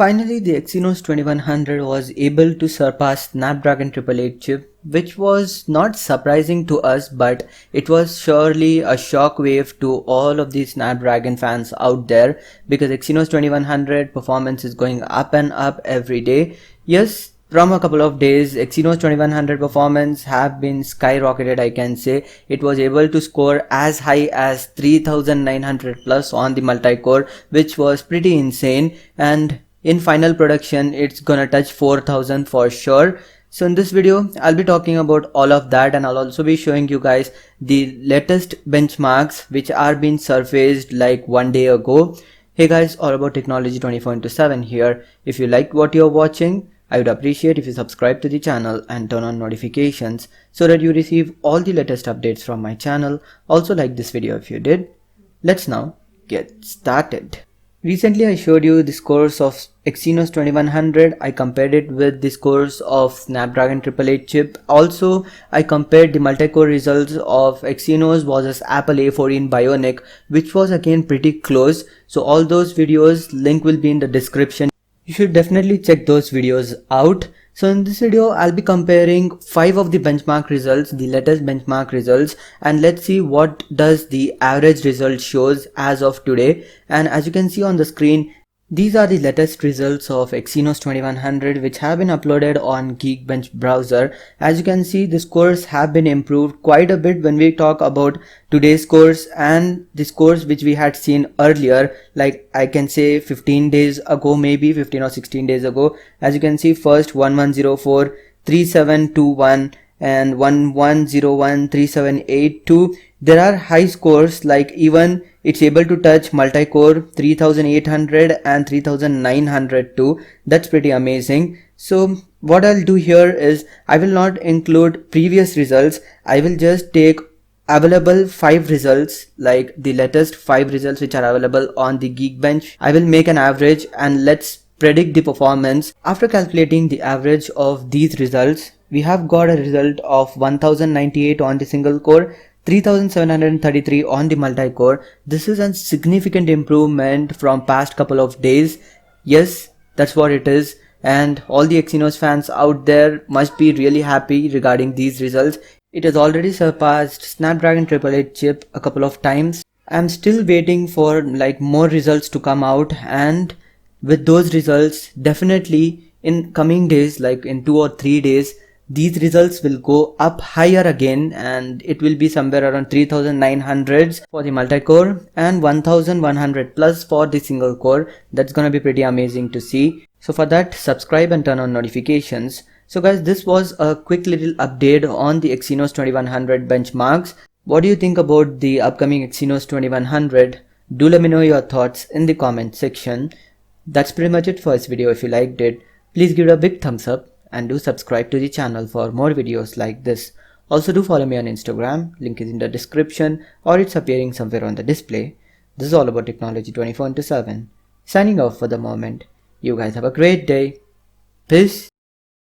Finally, the Exynos 2100 was able to surpass Snapdragon 888 chip, which was not surprising to us, but it was surely a shockwave to all of the Snapdragon fans out there, because Exynos 2100 performance is going up and up every day. Yes, from a couple of days, Exynos 2100 performance have been skyrocketed, I can say. It was able to score as high as 3900 plus on the multi-core, which was pretty insane, and in final production it's gonna touch 4000 for sure. So in this video I'll be talking about all of that, and I'll also be showing you guys the latest benchmarks which are being surfaced like one day ago. Hey guys, all about technology 24/7 here. If you liked what you're watching, I would appreciate if you subscribe to the channel and turn on notifications so that you receive all the latest updates from my channel. Also like this video if you did. Let's now get started. Recently I showed you the scores of Exynos 2100. I compared it with the scores of Snapdragon 888 chip. Also I compared the multi-core results of Exynos versus Apple A14 Bionic, which was again pretty close. So all those videos, link will be in the description. You should definitely check those videos out. So in this video I'll be comparing 5 of the benchmark results, the latest benchmark results, and let's see what does the average result shows as of today. And as you can see on the screen, these are the latest results of Exynos 2100 which have been uploaded on Geekbench browser. As you can see, the scores have been improved quite a bit when we talk about today's scores and the scores which we had seen earlier, like I can say 15 days ago, maybe 15 or 16 days ago. As you can see, first 1104, 3721 and 1101, 3782. There are high scores, like even it's able to touch multi-core 3800 and 3900 too. That's pretty amazing. So what I'll do here is I will not include previous results. I will just take available 5 results, like the latest 5 results which are available on the Geekbench. I will make an average and let's predict the performance. After calculating the average of these results, we have got a result of 1098 on the single core, 3733 on the multi-core. This is a significant improvement from past couple of days. Yes, that's what it is, and all the Exynos fans out there must be really happy regarding these results. It has already surpassed Snapdragon 888 chip a couple of times. I'm still waiting for like more results to come out, and with those results, definitely in coming days, like in 2 or 3 days, these results will go up higher again, and it will be somewhere around 3900s for the multi-core and 1100 plus for the single core. That's gonna be pretty amazing to see. So for that, subscribe and turn on notifications. So guys, this was a quick little update on the Exynos 2100 benchmarks. What do you think about the upcoming Exynos 2100? Do let me know your thoughts in the comment section. That's pretty much it for this video. If you liked it, please give it a big thumbs up and do subscribe to the channel for more videos like this. Also do follow me on Instagram, link is in the description or it's appearing somewhere on the display. This is all about technology 24/7. Signing off for the moment. You guys have a great day. Peace.